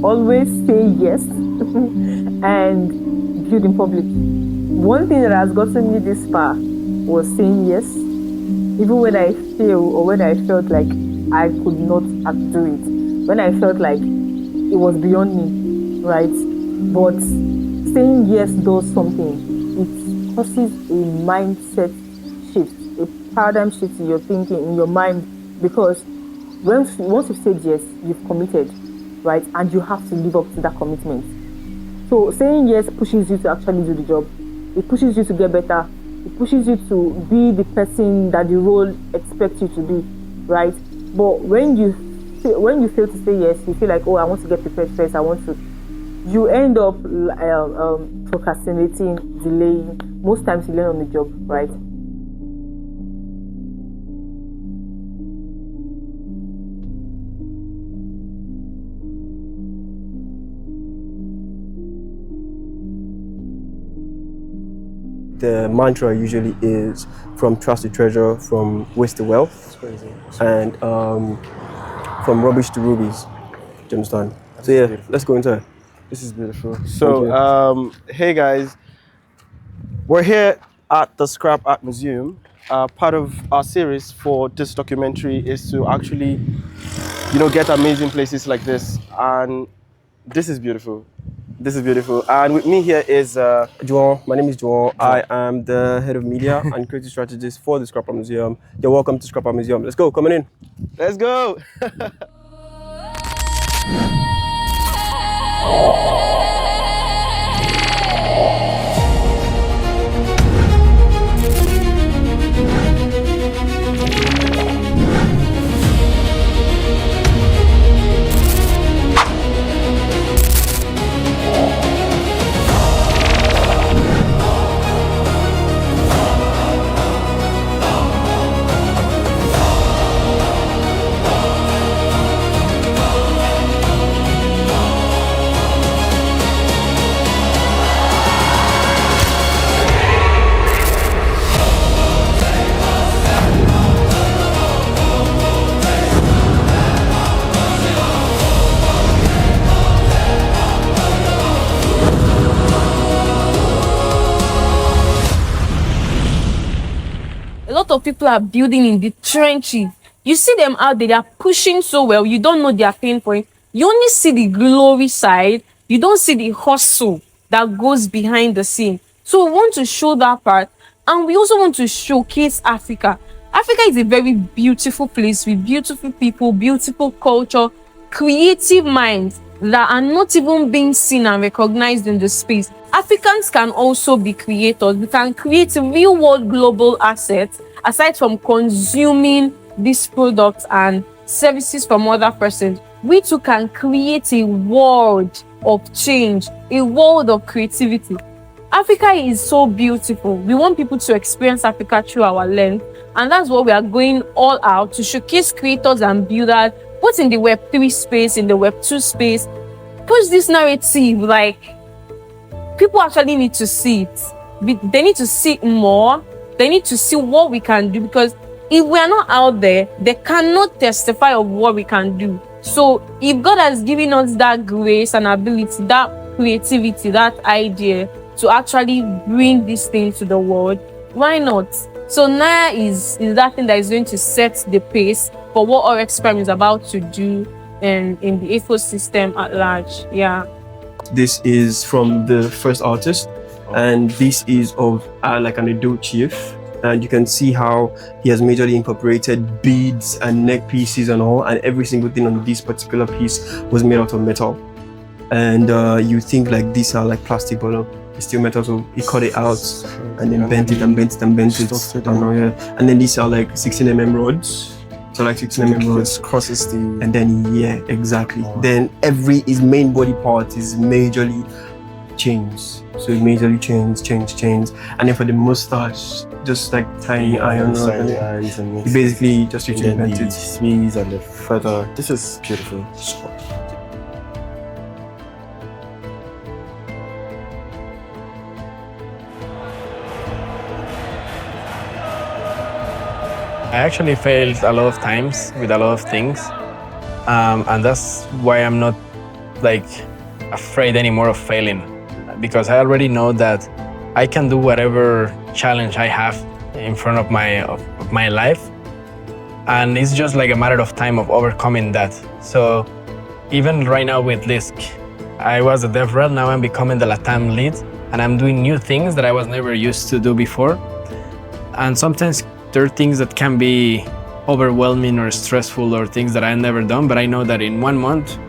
Always say yes and build in public. One thing that has gotten me this far was saying yes, even when I failed or when I felt like I could not do it, when I felt like it was beyond me, right? But saying yes does something. It causes a mindset shift, a paradigm shift in your thinking, in your mind, because once you've said yes, you've committed, right? And you have to live up to that commitment. So saying yes pushes you to actually do the job. It pushes you to get better. It pushes you to be the person that the role expects you to be, right? But when you fail to say yes, you feel like, oh, I want to get prepared first. You end up procrastinating, delaying. Most times you learn on the job, right? The mantra usually is from trash to treasure, from waste to wealth, and from rubbish to rubies. Do you understand? So yeah, let's go into it. This is beautiful. So, hey guys, we're here at the Scrap Art Museum. Part of our series for this documentary is to actually, get amazing places like this, and this is beautiful. This is beautiful. And with me here is Juan. My name is Juan. I am the head of media and creative strategist for the Scrap Art Museum. You're welcome to Scrap Art Museum. Let's go. Coming in. Let's go. A lot of people are building in the trenches. You see them out there, they are pushing so well, you don't know their pain point. You only see the glory side, you don't see the hustle that goes behind the scene. So we want to show that part, and we also want to showcase Africa. Africa is a very beautiful place with beautiful people, beautiful culture, creative minds that are not even being seen and recognized in the space. Africans can also be creators. We can create real world global assets aside from consuming these products and services from other persons. We too can create a world of change, a world of creativity. Africa is so beautiful. We want people to experience Africa through our lens, and that's what we are going all out to showcase creators and builders, both in the Web3 space, in the Web2 space. Push this narrative, like, people actually need to see it. They need to see it more. They need to see what we can do, because if we are not out there, they cannot testify of what we can do. So if God has given us that grace and ability, that creativity, that idea to actually bring this thing to the world, why not? So NIA is that thing that is going to set the pace for what our experiment is about to do in the ecosystem at large. Yeah. This is from the first artist, and this is of like an Edo chief. And you can see how he has majorly incorporated beads and neck pieces and all, and every single thing on this particular piece was made out of metal. And you think like these are like plastic, but no, it's still metal. So he cut it out and then bent it and bent it and bent it. And then these are like 16mm rods. So like 16mm rods crosses the, and then yeah, exactly. Then his main body part is majorly chains. So it majorly chains. And then for the mustache, just like tiny iron rods. And he basically just literally bent the it. smeeze and the feather. This is beautiful. I actually failed a lot of times with a lot of things, and that's why I'm not like afraid anymore of failing, because I already know that I can do whatever challenge I have in front of my life, and it's just like a matter of time of overcoming that. So even right now with Lisk, I was a dev rel, now I'm becoming the LATAM lead, and I'm doing new things that I was never used to do before. And sometimes there are things that can be overwhelming or stressful or things that I've never done, but I know that in 1 month,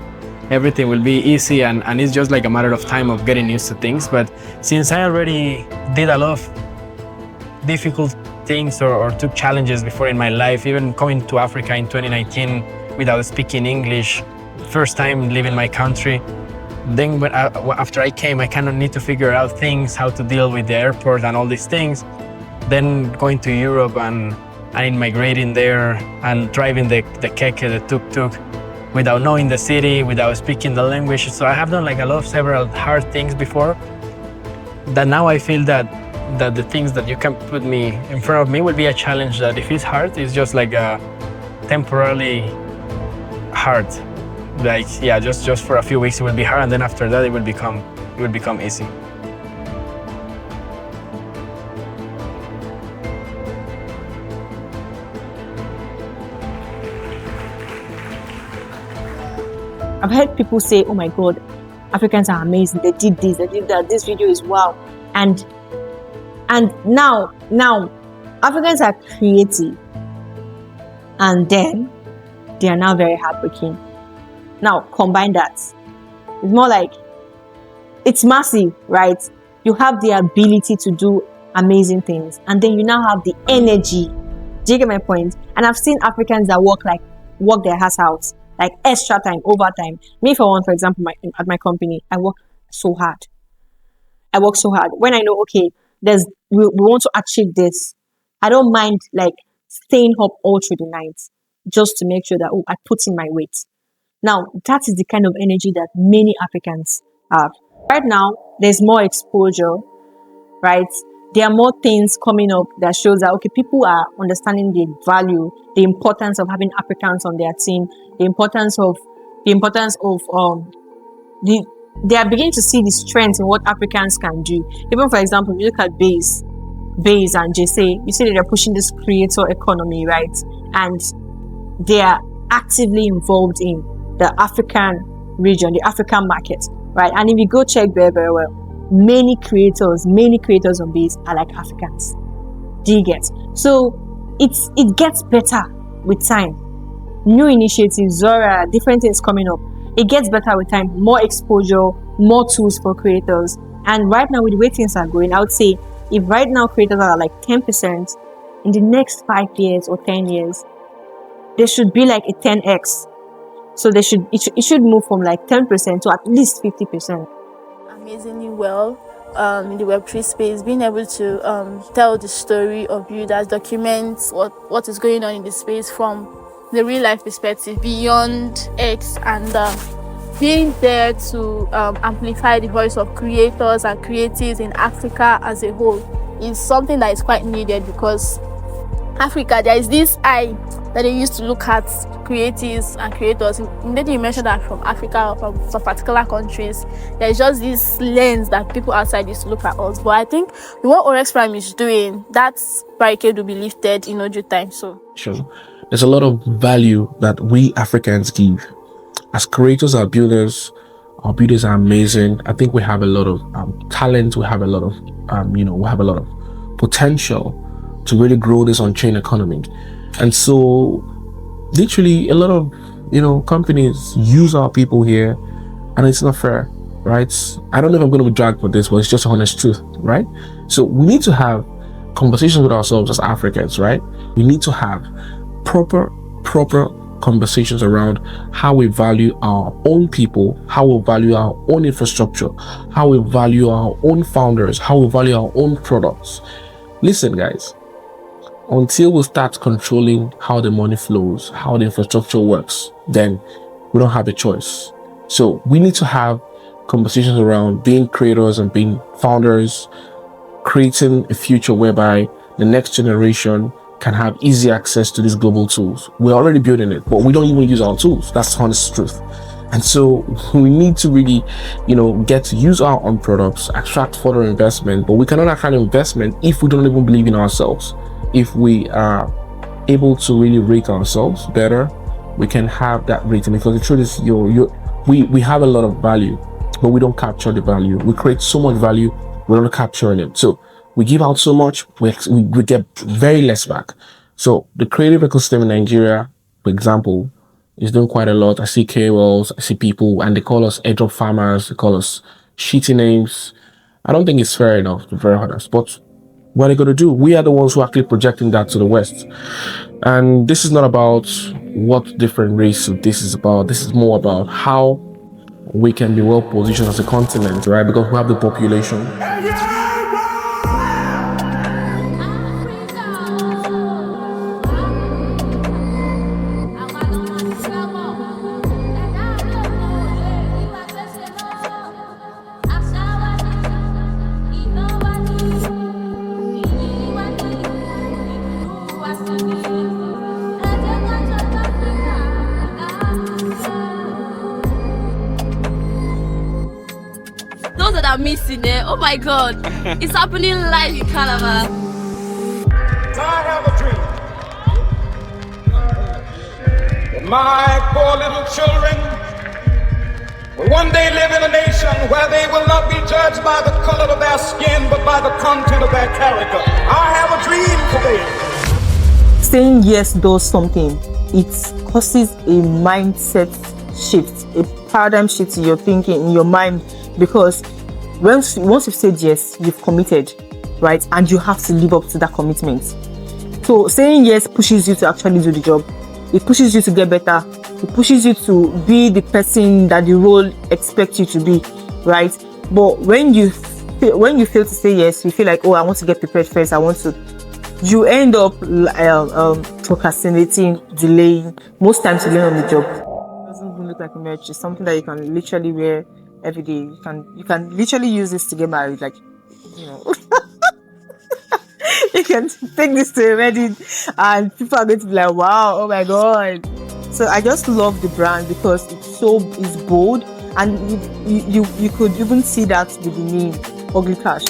everything will be easy, and it's just like a matter of time of getting used to things. But since I already did a lot of difficult things or took challenges before in my life, even coming to Africa in 2019 without speaking English, first time leaving my country, then when after I came, I kind of need to figure out things, how to deal with the airport and all these things. Then going to Europe and immigrating there and driving the keke, the tuk-tuk, without knowing the city, without speaking the language. So I have done like several hard things before, that now I feel that the things that you can put me in front of me will be a challenge that if it's hard, it's just like a temporarily hard. Like, yeah, just for a few weeks it will be hard, and then after that it will become easy. I've heard people say, oh my God, Africans are amazing. They did this, they did that. This video is wow. And now Africans are creative. And then they are now very hardworking. Now combine that. It's more like, it's massive, right? You have the ability to do amazing things. And then you now have the energy. Do you get my point? And I've seen Africans that work their ass out, like extra time, overtime. Me, for one, for example, at my company, I work so hard. When I know, okay, we want to achieve this, I don't mind like staying up all through the night just to make sure that, I put in my weight. Now, that is the kind of energy that many Africans have. Right now, there's more exposure, right? There are more things coming up that shows that, okay, people are understanding the value, the importance of having Africans on their team, they are beginning to see the strength in what Africans can do. Even, for example, if you look at Base and JC, you see that they're pushing this creator economy, right? And they are actively involved in the African region, the African market, right? And if you go check very, very well, many creators on Base are like Africans. Do you get? So it gets better with time. New initiatives, Zora, different things coming up. It gets better with time. More exposure, more tools for creators. And right now, with the way things are going, I would say if right now creators are like 10%, in the next 5 years or 10 years, there should be like a 10x. So it should move from like 10% to at least 50%. Amazingly well in the Web3 space, being able to tell the story of you, that documents what is going on in the space from the real life perspective beyond X, and being there to amplify the voice of creators and creatives in Africa as a whole is something that is quite needed, because Africa, there is this eye that they used to look at creatives and creators. Maybe you mentioned that from Africa or from some particular countries, there's just this lens that people outside used to look at us. But I think what Orex Prime is doing, that barricade will be lifted in no due time. So sure, there's a lot of value that we Africans give. As creators, our builders are amazing. I think we have a lot of talent. We have a lot of, we have a lot of potential to really grow this on-chain economy. And so literally a lot of, companies use our people here, and it's not fair, right? I don't know if I'm going to be dragged for this, but it's just honest truth, right? So we need to have conversations with ourselves as Africans, right? We need to have proper conversations around how we value our own people, how we value our own infrastructure, how we value our own founders, how we value our own products. Listen, guys, until we start controlling how the money flows, how the infrastructure works, then we don't have a choice. So we need to have conversations around being creators and being founders, creating a future whereby the next generation can have easy access to these global tools. We're already building it, but we don't even use our tools. That's the honest truth. And so we need to really, get to use our own products, attract further investment, but we cannot attract investment if we don't even believe in ourselves. If we are able to really rate ourselves better, we can have that rating, because the truth is we have a lot of value, but we don't capture the value. We create so much value, we're not capturing it. So we give out so much, we get very less back. So the creative ecosystem in Nigeria, for example, is doing quite a lot. I see KOLs, I see people, and they call us airdrop farmers, they call us shitty names. I don't think it's fair enough, to be very honest, but what are they going to do? We are the ones who are actually projecting that to the West. And this is not about what different race of this is about. This is more about how we can be well positioned as a continent, right? Because we have the population. Those that are missing there, oh my god, it's happening live in Calabar. I have a dream that my poor little children will one day live in a nation where they will not be judged by the color of their skin, but by the content of their character. I have a dream for them. Saying yes does something. It causes a mindset shift, a paradigm shift in your thinking, in your mind, because once you've said yes, you've committed, right? And you have to live up to that commitment. So saying yes pushes you to actually do the job. It pushes you to get better. It pushes you to be the person that the role expects you to be, right? But when you fail to say yes, you feel like, oh, I want to get prepared first. You end up procrastinating, delaying. Most times you learn on the job. It doesn't even look like a merch. It's something that you can literally wear every day. You can literally use this to get married, like, you can take this to a wedding and people are going to be like, wow, oh my god. So I just love the brand because it's bold, and you could even see that with the name Ugly Cash.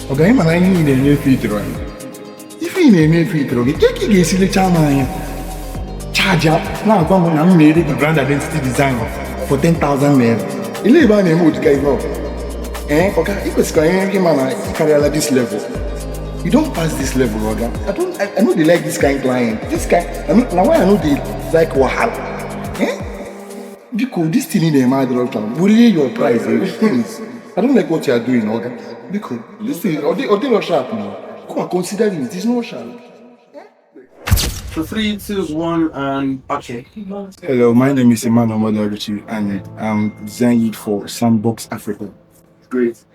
Okay, man, I need a new feature. If you need a new feature, okay, take it easy, charge up. Now I'm made the brand identity design for 10,000 naira. You live on a mood, guys. Okay, if it's going to carry at this level. You don't pass this level, Roger. I know they like this kind of client. This guy, now why I know they like Wahala. Because this thing in the mad all time. Bully your price, please. I don't like what you are doing, Roger. Because this thing, or they not sharp now. Come on, consider it. It's not sharp. So 3, 2, 1, and okay. Hello, my name is Emmanuel Modarichi, and I'm designing for Sandbox Africa. Great.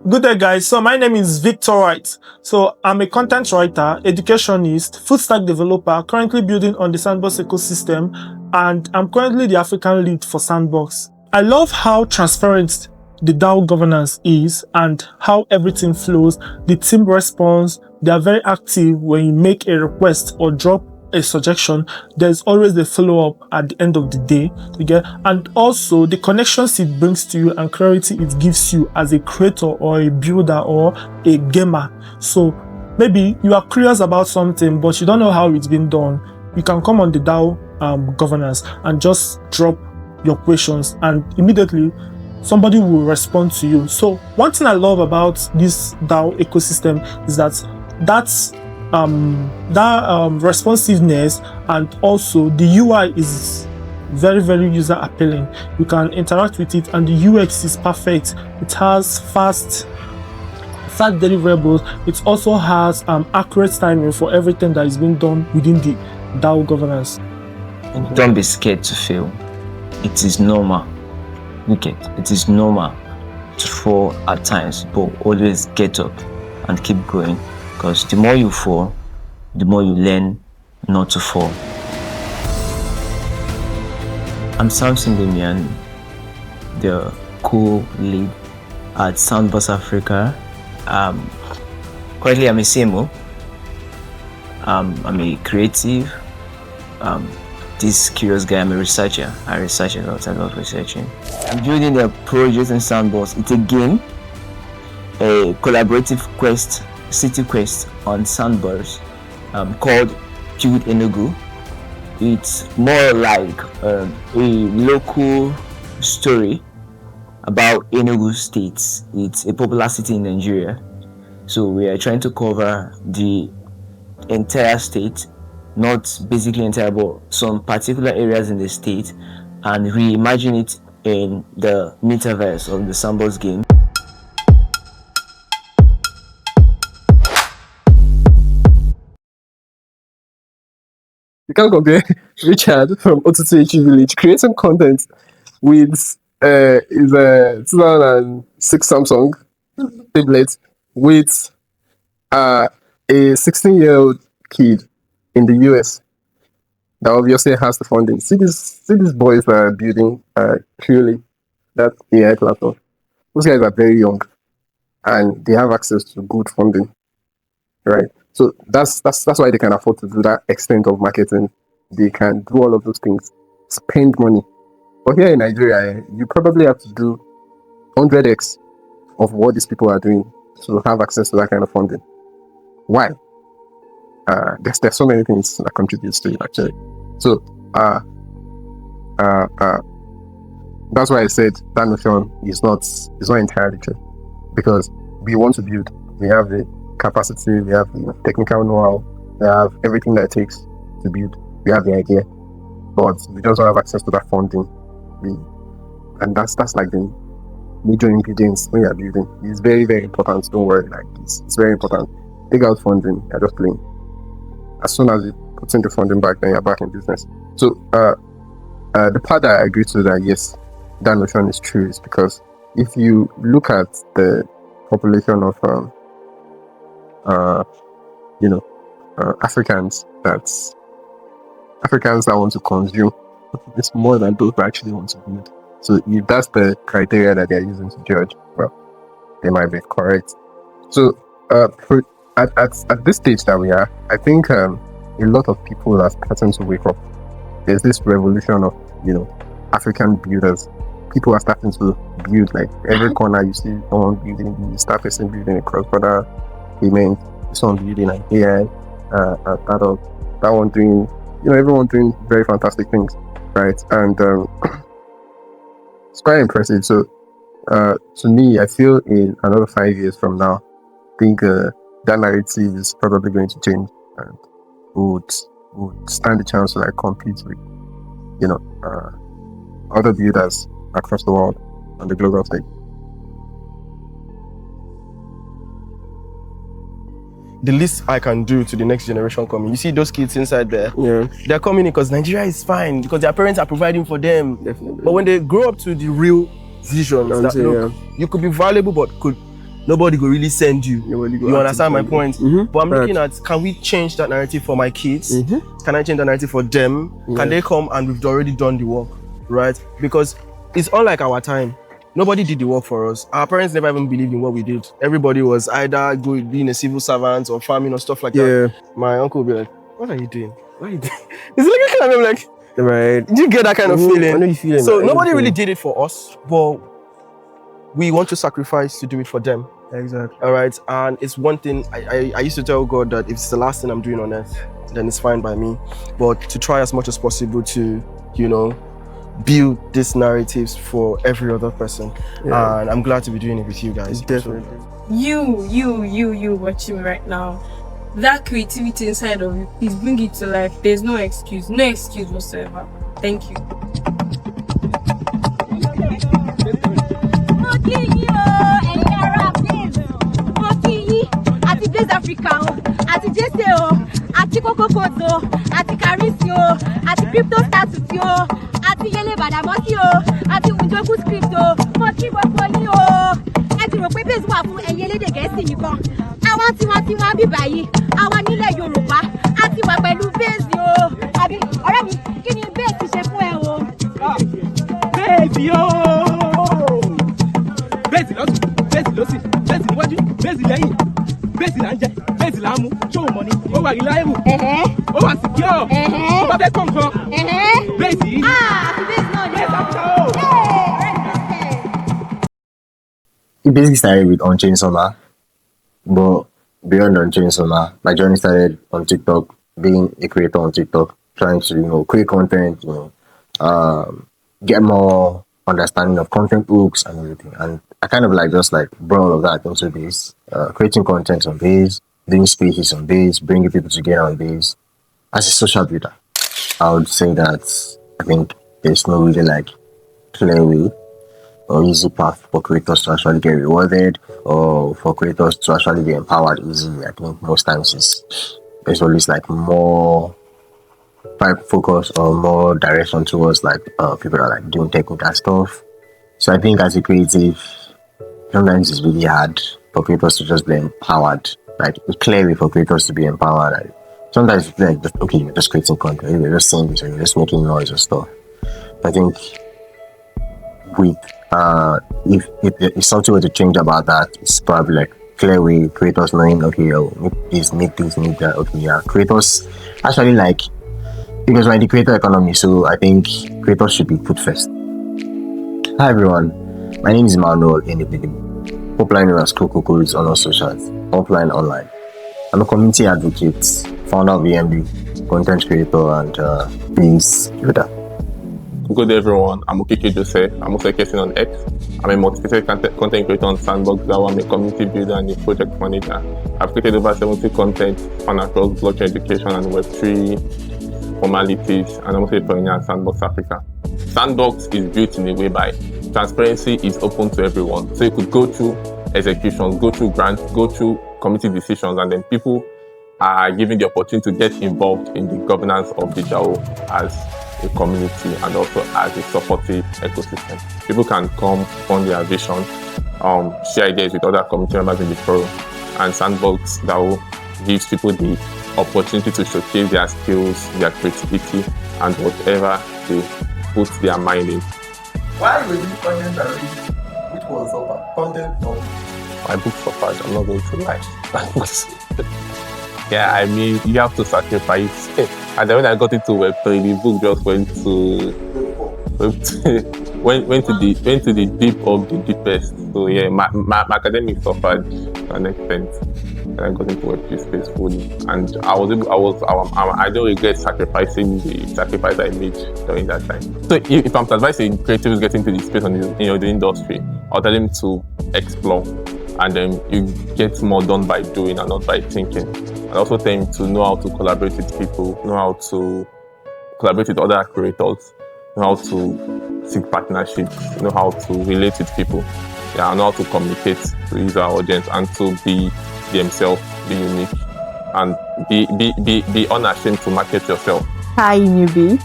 Good day, guys. So my name is Victor Wright. So I'm a content writer, educationist, full stack developer, currently building on the Sandbox ecosystem, and I'm currently the African lead for Sandbox. I love how transparent the DAO governance is and how everything flows. The team responds. They are very active. When you make a request or drop a suggestion, there's always a follow-up at the end of the day, and also the connections it brings to you and clarity it gives you as a creator or a builder or a gamer. So maybe you are curious about something but you don't know how it's been done. You can come on the DAO governance and just drop your questions, and immediately somebody will respond to you. So one thing I love about this DAO ecosystem is that responsiveness, and also the UI is very, very user appealing. You can interact with it, and the UX is perfect. It has fast deliverables. It also has accurate timing for everything that is being done within the DAO governance. Don't be scared to fail. It is normal. It is normal to fall at times, but always get up and keep going. Because the more you fall, the more you learn not to fall. I'm Samson Damian, the co-lead at Sandbox Africa. Currently I'm a CMO. I'm a creative. This curious guy, I'm a researcher. I research a lot. I love researching. I'm building a project in Sandbox. It's a game, a collaborative quest, city quest on Sandbox called Build Enugu. It's more like a local story about Enugu State. It's a popular city in Nigeria. So we are trying to cover the entire state, not basically entire, but some particular areas in the state, and reimagine it in the metaverse of the Sandbox game. You can't compare Richard from Otutu Village creating content with his 2006 Samsung tablet with a 16-year-old kid in the US that obviously has the funding. See these boys that are building purely that AI platform. Those guys are very young and they have access to good funding, right? So that's why they can afford to do that extent of marketing. They can do all of those things, spend money. But here in Nigeria, you probably have to do 100x of what these people are doing to have access to that kind of funding. Why? There's so many things that contributes to it actually. So that's why I said that notion is not entirely true, because we want to build. We have the capacity, we have the technical know-how, we have everything that it takes to build. We have the idea, but we just don't have access to that funding. And that's like the major ingredients when you're building. It's very, very important. Don't worry, like it's very important. Take out funding, you're just playing. As soon as you put in the funding back, then you're back in business. So the part that I agree to that yes, that notion is true is because if you look at the population of Africans that want to consume, it's more than those that actually want to build. So if that's the criteria that they're using to judge, well, they might be correct. So at this stage that we are, I think a lot of people are starting to wake up. There's this revolution of African builders. People are starting to build, like every corner you see someone building, you start person building a cross-border payment, someone building an AI, that one doing, everyone doing very fantastic things, right? And it's quite impressive. So to me, I feel in another 5 years from now, I think that narrative is probably going to change and would stand the chance to compete with other builders across the world on the global stage. The least I can do to the next generation coming. You see those kids inside there? Yeah. They're coming in because Nigeria is fine, because their parents are providing for them. Definitely. But when they grow up to the real vision, you could be valuable, but nobody will really send you. You understand my point? Mm-hmm. But I'm looking at, can we change that narrative for my kids? Mm-hmm. Can I change that narrative for them? Yeah. Can they come and we've already done the work, right? Because it's unlike our time. Nobody did the work for us. Our parents never even believed in what we did. Everybody was either being a civil servant or farming or stuff like that. My uncle would be like, what are you doing? What are you doing? It's like kind of like, right. Did you get that kind of feeling? I know you feeling. So nobody really did it for us, but we want to sacrifice to do it for them. Exactly. All right. And it's one thing, I used to tell God that if it's the last thing I'm doing on earth, then it's fine by me. But to try as much as possible to, build these narratives for every other person. Yeah. And I'm glad to be doing it with you guys. Definitely. You watching me right now. That creativity inside of you, please bring it to life. There's no excuse whatsoever. Thank you. Africa, àti Jesse àti Coco Photo, àti Carisi àti Crypto Status àti Yele Badamosi àti Unjoku Crypto, mo kí gbogbo yín ẹ ti rò pé base wà fún ẹ̀yin elédè Gẹ̀ẹ́sì nìkan. Àwọn tiwọn bí báyìí, àwọn nílẹ̀ Yorùbá àti wà pẹ̀lú base àbí ọ̀rẹ́ mi, kí ni base ṣe fún ẹ o? Base lọ́sì, base níwájú, base lẹ́yìn. Bẹ́ẹ̀sì là ń jẹ, bẹ́ẹ̀sì là ń mu, ṣó o mọ̀ ni, ó wà wà reliable. Ó wà secure. Ó bá fẹ́ kọ̀ọ̀kan. Bẹ́ẹ̀ sì. It basically started with Onchain Summer, but beyond Onchain Summer, my journey started on TikTok, being a creator on TikTok, trying to, create content, get more understanding of content hooks and everything. And I kind of just brought all of that into this, creating content on this, doing spaces on this, bringing people together on this. As a social builder, I would say that I think there's no really clear way or easy path for creators to actually get rewarded or for creators to actually be empowered easily. I think most times there's always more focus or more direction towards people that are doing technical stuff. So I think as a creative, sometimes it's really hard for creators to just be empowered. It's clearly for creators to be empowered. Sometimes it's you're just creating content, you're just saying this, or you're just making noise or stuff. I think with if something were to change about that, it's probably clear way creators knowing, okay, make this, make that, okay, yeah. Creators actually because we're in the creator economy, so I think creators should be put first. Hi everyone, my name is Emmanuel Enibidi, popularly known as Coco Codes on all socials, offline, online. I'm a community advocate, founder of EMD, content creator, and peace builder. Good day everyone, I'm Okeke Joseph. I'm also casting on X. I'm a motivated content creator on Sandbox. I'm a community builder and a project manager. I've created over 70 content on across blockchain education and Web3 formalities, and I'm also a pioneer at Sandbox Africa. Sandbox is built in a way by transparency is open to everyone. So you could go through executions, go through grants, go through committee decisions, and then people are given the opportunity to get involved in the governance of the DAO as a community and also as a supportive ecosystem. People can come on their vision, share ideas with other community members in the forum, and Sandbox DAO gives people the opportunity to showcase their skills, their creativity, and whatever they put their mind in. Why were you content already? Which was over? Content or? My book suffers, I'm not going to lie. Yeah, I mean, you have to sacrifice. And then when I got into Web3, the book just went to the deep of the deepest. So yeah, my academic suffered to an extent. And I got into Web3 space fully. And I don't regret sacrificing the sacrifice I made during that time. So if I'm advising creatives getting into the space on the industry, I'll tell them to explore. And then you get more done by doing and not by thinking. And also tell them to know how to collaborate with people, know how to collaborate with other creators, know how to seek partnerships, know how to relate with people, and know how to communicate to user audience and to be themselves, be unique, and be unashamed to market yourself. Hi newbie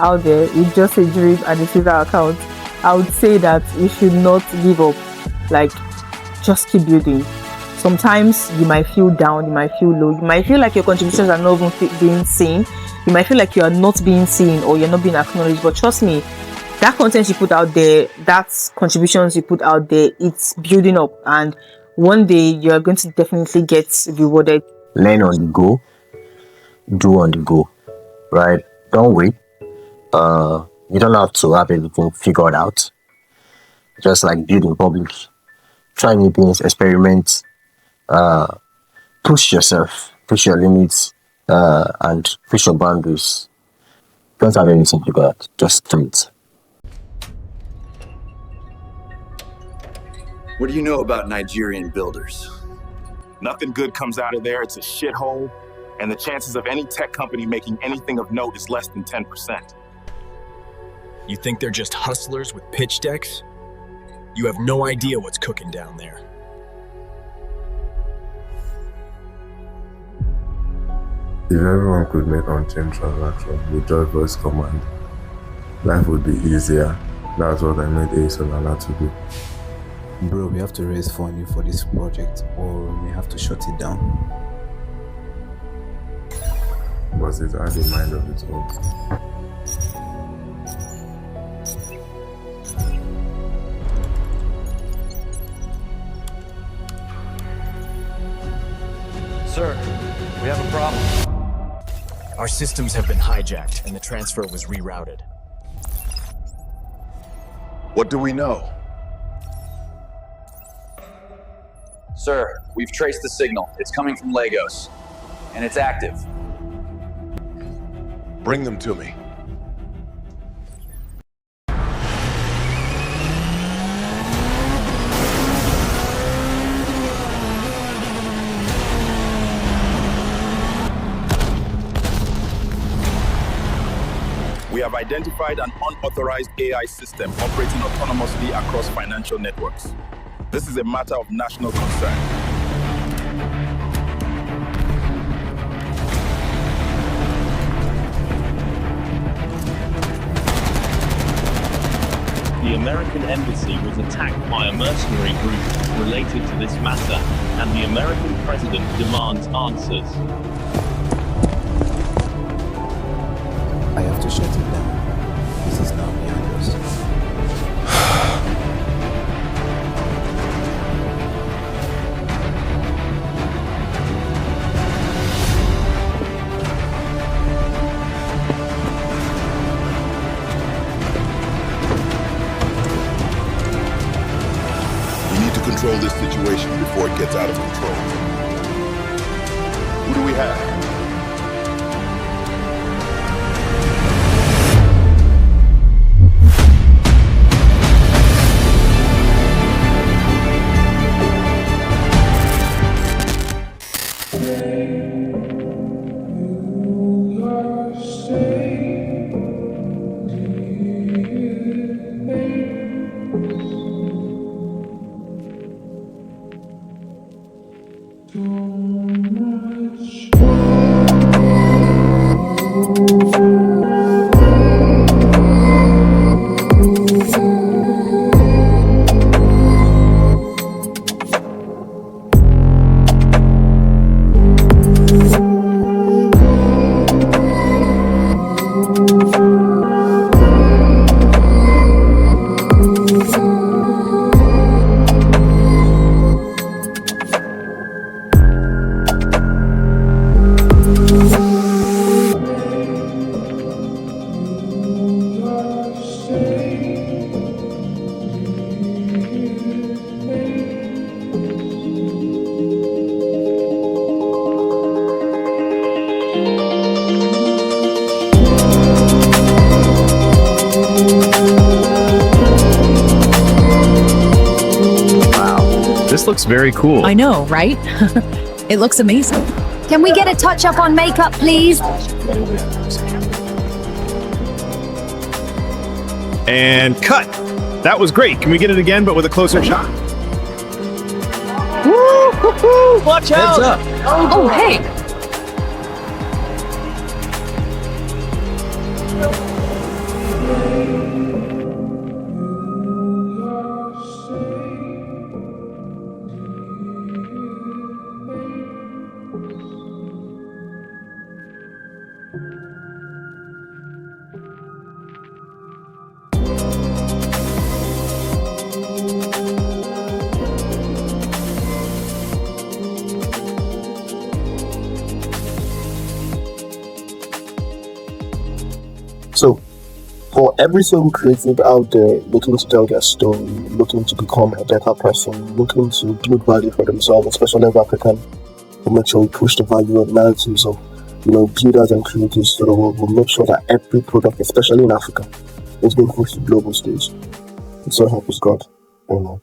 out there with just a dream and a Twitter account. I would say that you should not give up. Just keep building. Sometimes you might feel down, you might feel low, you might feel like your contributions are not even being seen, you might feel like you are not being seen or you're not being acknowledged, but trust me, that content you put out there, that contributions you put out there, it's building up, and one day you're going to definitely get rewarded. Learn on the go, do on the go, right? Don't wait. You don't have to have everything figured out. Just build in public. Try new things, experiment, push yourself, push your limits, and push your boundaries. Don't have anything figured out, just do it. What do you know about Nigerian builders? Nothing good comes out of there, it's a shithole, and the chances of any tech company making anything of note is less than 10%. You think they're just hustlers with pitch decks? You have no idea what's cooking down there. If everyone could make on-chain transactions with just voice command, life would be easier. That's what I made Solana to do. Bro, we have to raise funding for this project or we have to shut it down. But it has a mind of its own. Sir, we have a problem. Our systems have been hijacked and the transfer was rerouted. What do we know? Sir, we've traced the signal. It's coming from Lagos, and it's active. Bring them to me. We have identified an unauthorized AI system operating autonomously across financial networks. This is a matter of national concern. The American embassy was attacked by a mercenary group related to this matter, and the American president demands answers. I have to shut it down. This is now behind us. We need to control this situation before it gets out of control. Who do we have? This looks very cool. I know, right? It looks amazing. Can we get a touch up on makeup, please? And cut. That was great. Can we get it again, but with a closer shot? Woo! Watch out! Heads up. Oh, hey! So, for every single creative out there looking to tell their story, looking to become a better person, looking to build value for themselves, especially as African, we'll make sure we push the value of narratives of, builders and creators to the world. We'll make sure that every product, especially in Africa, is being pushed to the global stage. And so help us God. Amen.